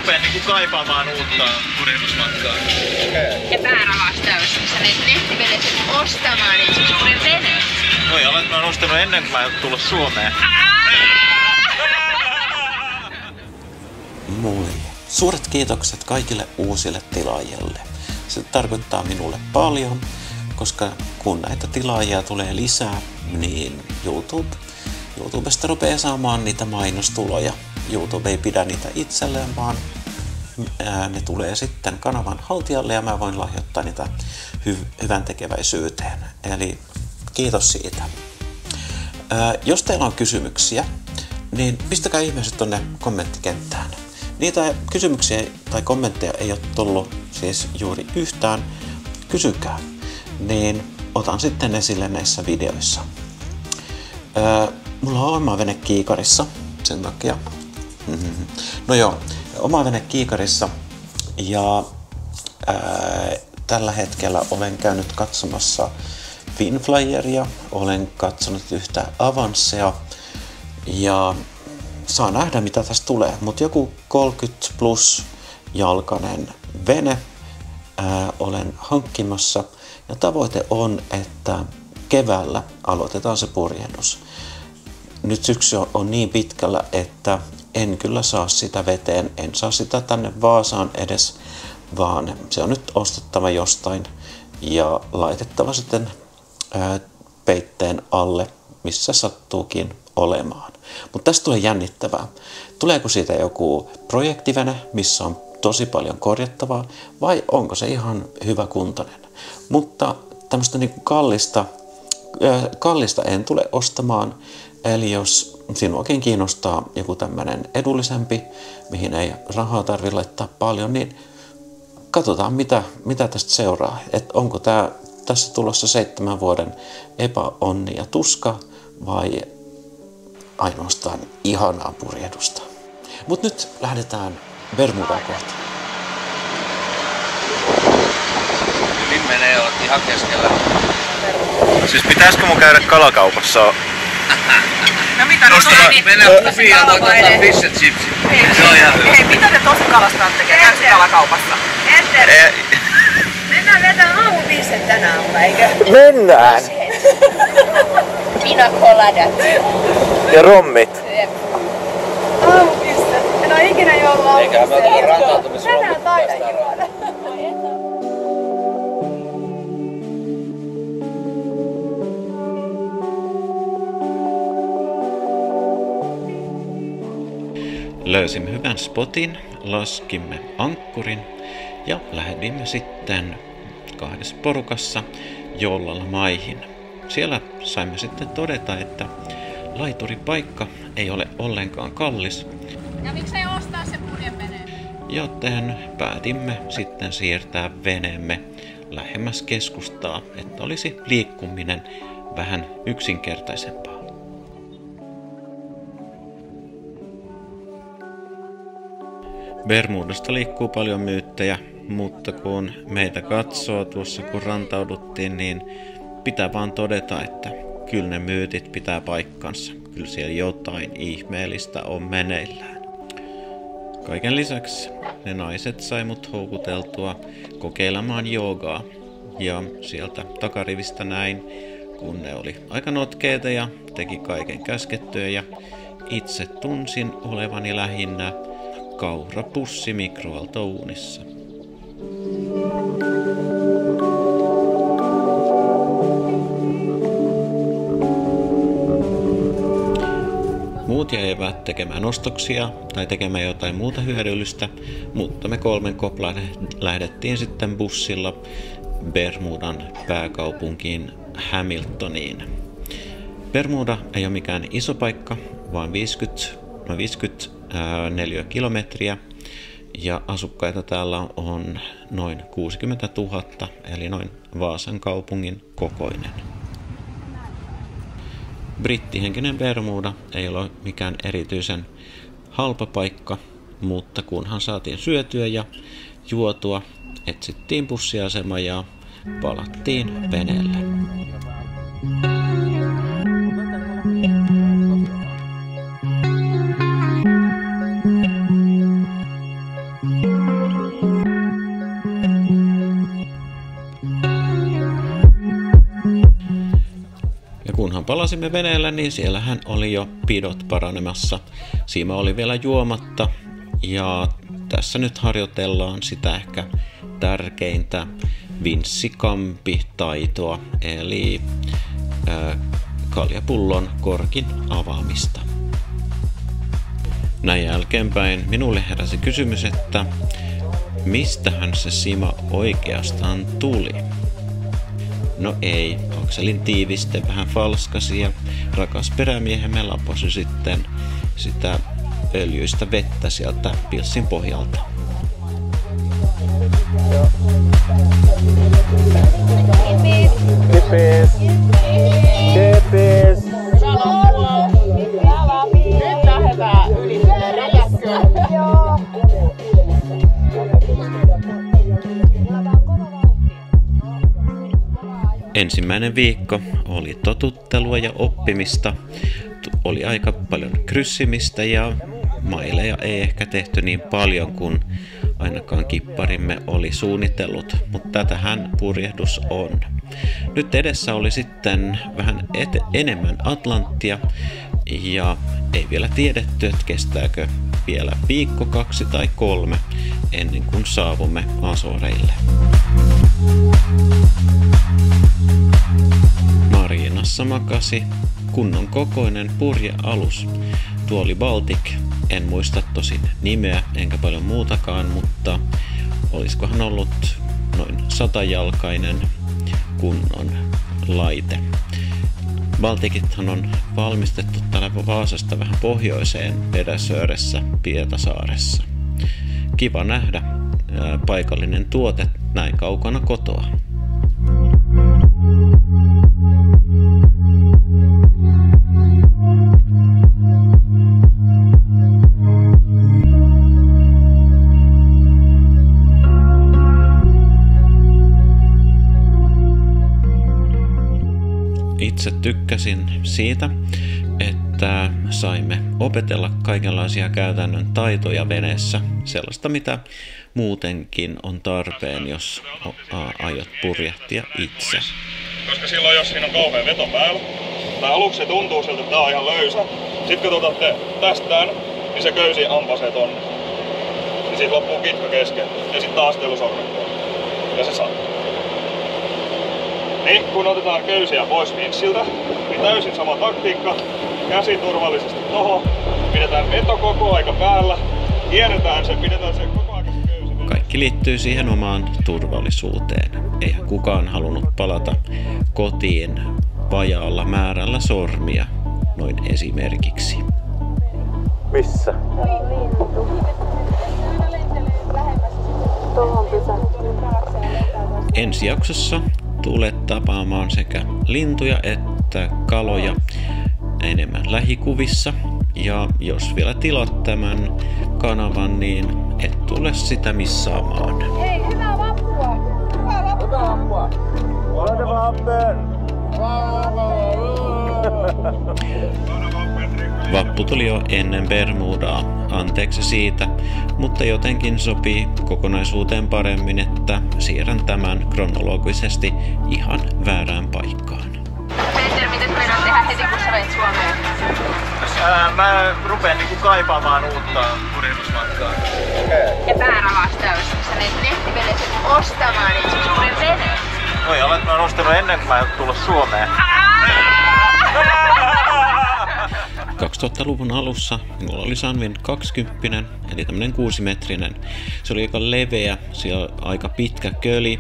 rupeen niinku kaipaamaan uutta purjehdusmatkaa. Ja pääravastaus, kun sä menet nettiveleset ostamaan niitä sun suurin veneet. Voi olla, että mä oon ostanut ennen kuin mä oon tullut Suomeen. Moi. Suuret kiitokset kaikille uusille tilaajille. Se tarkoittaa minulle paljon, koska kun näitä tilaajia tulee lisää, niin YouTubesta rupeaa saamaan niitä mainostuloja. YouTube ei pidä niitä itselleen, vaan ne tulee sitten kanavan haltijalle ja mä voin lahjoittaa niitä hyvän tekeväisyyteen. Eli kiitos siitä. Jos teillä on kysymyksiä, niin pistäkää ihmiset tonne kommenttikenttään. Niitä kysymyksiä tai kommentteja ei ole tullut siis juuri yhtään. Kysykää, niin otan sitten esille näissä videoissa. Mulla on oma vene kiikarissa, sen takia. No joo, oma vene kiikarissa ja tällä hetkellä olen käynyt katsomassa Finnflyeria, olen katsonut yhtä Avancea ja saa nähdä mitä tästä tulee, mutta joku 30 plus jalkainen vene olen hankkimassa ja tavoite on, että keväällä aloitetaan se purjehdus. Nyt syksy on niin pitkällä, että en kyllä saa sitä veteen, en saa sitä tänne Vaasaan edes, vaan se on nyt ostettava jostain ja laitettava sitten peitteen alle, missä sattuukin olemaan. Mutta tästä tulee jännittävää. Tuleeko siitä joku projektivene, missä on tosi paljon korjattavaa, vai onko se ihan hyvä kuntoinen? Mutta tämmöistä niin kallista en tule ostamaan. Eli jos sinuakin kiinnostaa joku tämmöinen edullisempi, mihin ei rahaa tarvitse laittaa paljon, niin katsotaan mitä tästä seuraa. Et onko tässä tulossa 7 vuoden epäonni ja tuska vai ainoastaan ihanaa purjehdusta. Mut nyt lähdetään Bermudaa kohti. Hyvin menee, oot ihan keskellä. Siis pitäisikö mun käydä kalakaupassa? No mitä ne tosi... Mennään pubiin ja otetaan fish and chips. Se on ihan hyvä. Hei, mitä ne tosi kalastajat tekee? Käykö kalakaupassa? Mennään vetämään aamupiiset tänä aamuna, eikö? Mennään! Pina coladat. Ja rommit. Aamupiste. En ole ikinä juonut aamupiste. Eikä mä otan rantautumisrommit. Tänään taidan juoda. Löysimme hyvän spotin, laskimme ankkurin ja lähdimme sitten 2 porukassa jollalla maihin. Siellä saimme sitten todeta, että laituripaikka ei ole ollenkaan kallis. Ja miksei ostaa se purjeveneen? Joten päätimme sitten siirtää veneemme lähemmäs keskustaa, että olisi liikkuminen vähän yksinkertaisempaa. Bermudasta liikkuu paljon myyttejä, mutta kun meitä katsoo tuossa kun rantauduttiin, niin pitää vaan todeta, että kyllä ne myytit pitää paikkansa. Kyllä siellä jotain ihmeellistä on meneillään. Kaiken lisäksi ne naiset sai mut houkuteltua kokeilemaan joogaa. Ja sieltä takarivistä näin, kun ne oli aika notkeita ja teki kaiken käskettyä ja itse tunsin olevani lähinnä kaurapussi mikroaaltouunissa. Muut jäivät tekemään ostoksia tai tekemään jotain muuta hyödyllistä, mutta me 3 lähdettiin sitten bussilla Bermudan pääkaupunkiin Hamiltoniin. Bermuda ei ole mikään iso paikka, vaan 54 kilometriä ja asukkaita täällä on noin 60 000, eli noin Vaasan kaupungin kokoinen. Brittihenkinen Bermuda ei ole mikään erityisen halpa paikka, mutta kunhan saatiin syötyä ja juotua, etsittiin bussiasema ja palattiin veneelle. palasimme veneellä, niin siellähän oli jo pidot paranemassa. Siima oli vielä juomatta ja tässä nyt harjoitellaan sitä ehkä tärkeintä vinssikampi-taitoa, eli kaljapullon korkin avaamista. Näin jälkeenpäin minulle heräsi kysymys, että mistähän se sima oikeastaan tuli? No ei, okselin tiiviste vähän falskasi ja rakas perämiehemme laposi sitten sitä öljyistä vettä sieltä pilssin pohjalta. Ensimmäinen viikko oli totuttelua ja oppimista, oli aika paljon kryssimistä ja maileja ei ehkä tehty niin paljon kuin ainakaan kipparimme oli suunnitellut, mutta tätähän purjehdus on. Nyt edessä oli sitten vähän enemmän Atlanttia ja ei vielä tiedetty, että kestääkö vielä viikko, 2 tai 3 ennen kuin saavumme Azoreille. Marinassa makasi kunnon kokoinen purjealus. Tuo oli Baltic, en muista tosin nimeä enkä paljon muutakaan, mutta olisikohan ollut noin 100-jalkainen kunnon laite. Balticithan on valmistettu täällä Vaasasta vähän pohjoiseen Peräsööressä Pietasaaressa. Kiva nähdä paikallinen tuote näin kaukana kotoa. Itse tykkäsin siitä, että saimme opetella kaikenlaisia käytännön taitoja veneessä, sellaista mitä muutenkin on tarpeen, jos aiot purjehtia itse. Koska silloin jos siinä on kauhean veto päällä, tai aluksi se tuntuu siltä, että tää on ihan löysä, sit kun otatte tästään, niin se köysi ampasee tonne. Ja sit loppuu kitka kesken, ja sit taas telusormet. Ja se sattuu. Niin, kun otetaan köysiä pois vinssiltä, niin täysin sama taktiikka. Käsi turvallisesti tohon, pidetään veto koko aika päällä, pidetään se koko aika se köysi. Kaikki liittyy siihen omaan turvallisuuteen. Eihän kukaan halunnut palata kotiin vajaalla määrällä sormia, noin esimerkiksi. Missä? Ensi jaksossa tulet tapaamaan sekä lintuja että kaloja enemmän lähikuvissa. Ja jos vielä tilat tämän kanavan, niin et tule sitä missaamaan. Hei, hyvää vappua! Hyvää vappua! Vappu tuli jo ennen Bermudaa, anteeksi siitä, mutta jotenkin sopii kokonaisuuteen paremmin, että siirrän tämän kronologisesti ihan väärään paikkaan. Peter, mitä meidän tehdä heti kun sä veit Suomeen? Mä rupeen kaipaamaan uutta purjehdusmatkaa. Ja pääravastaus, sä neet lehtiveleset ostamaan itse suuren veneen. Voi olla, että mä oon ostanut ennen kuin mä oon tullut Suomeen. 2000-luvun alussa minulla oli Sanvin 20, eli tämmönen 6-metrinen. Se oli aika leveä, siellä aika pitkä köli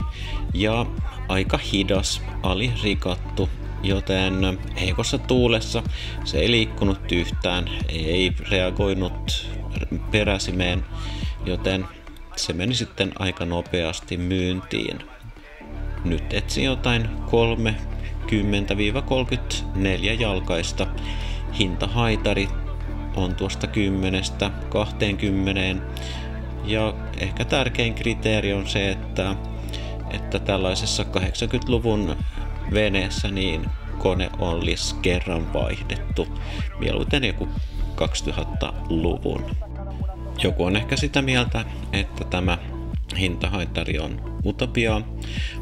ja aika hidas, alirikattu, joten heikossa tuulessa se ei liikkunut yhtään, ei reagoinut peräsimeen, joten se meni sitten aika nopeasti myyntiin. Nyt etsin jotain 30–34 jalkaista. Hintahaitari on tuosta 10–20 ja ehkä tärkein kriteeri on se, että tällaisessa 80-luvun veneessä niin kone olisi kerran vaihdettu, mieluiten joku 2000-luvun. Joku on ehkä sitä mieltä, että tämä hintahaitari on utopiaa,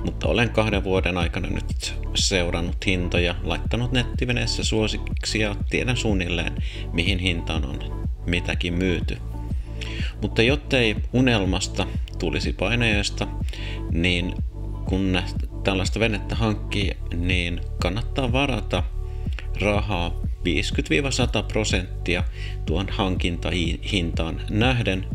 mutta olen 2 vuoden aikana nyt seurannut hintoja, laittanut nettiveneessä suosikiksi ja tiedän suunnilleen, mihin hintaan on mitäkin myyty. Mutta jottei unelmasta tulisi Painajaista, niin kun tällaista venettä hankkii, niin kannattaa varata rahaa 50-100% tuon hankintahintaan nähden,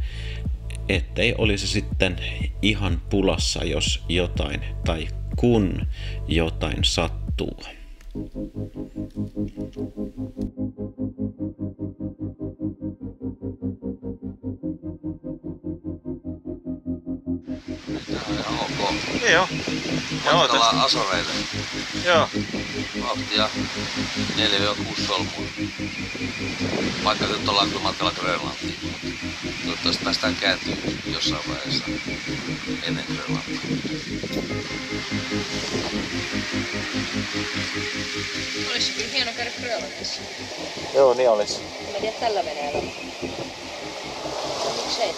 ettei olisi sitten ihan pulassa, jos jotain tai kun jotain sattuu. Ok. Joo. Matkalla Asoreille. Joo. Vauhtia 4-6 solmua. Vaikka nyt ollaan kyllä matkalla Grönlantiin. Toivottavasti päästään kääntyä jossain vaiheessa ennen Grönlantia. Olisi kyllä hieno käydä Grönlannissa. Joo, niin olisi. Mä tiedän tällä veneellä. Miksei?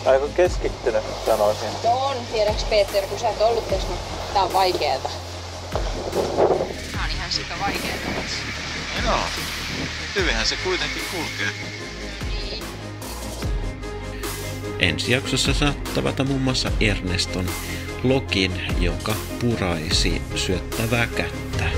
Aika keskittynyt, sanoisin. No on, tiedäks Peter, kun sä et ollut tässä, niin tää on vaikeeta. Tää on ihan sika vaikeeta. Joo. Hyvinhän se kuitenkin kulkee. Ensi jaksossa saat tavata muun muassa Erneston Lokin, joka puraisi syöttävää kättä.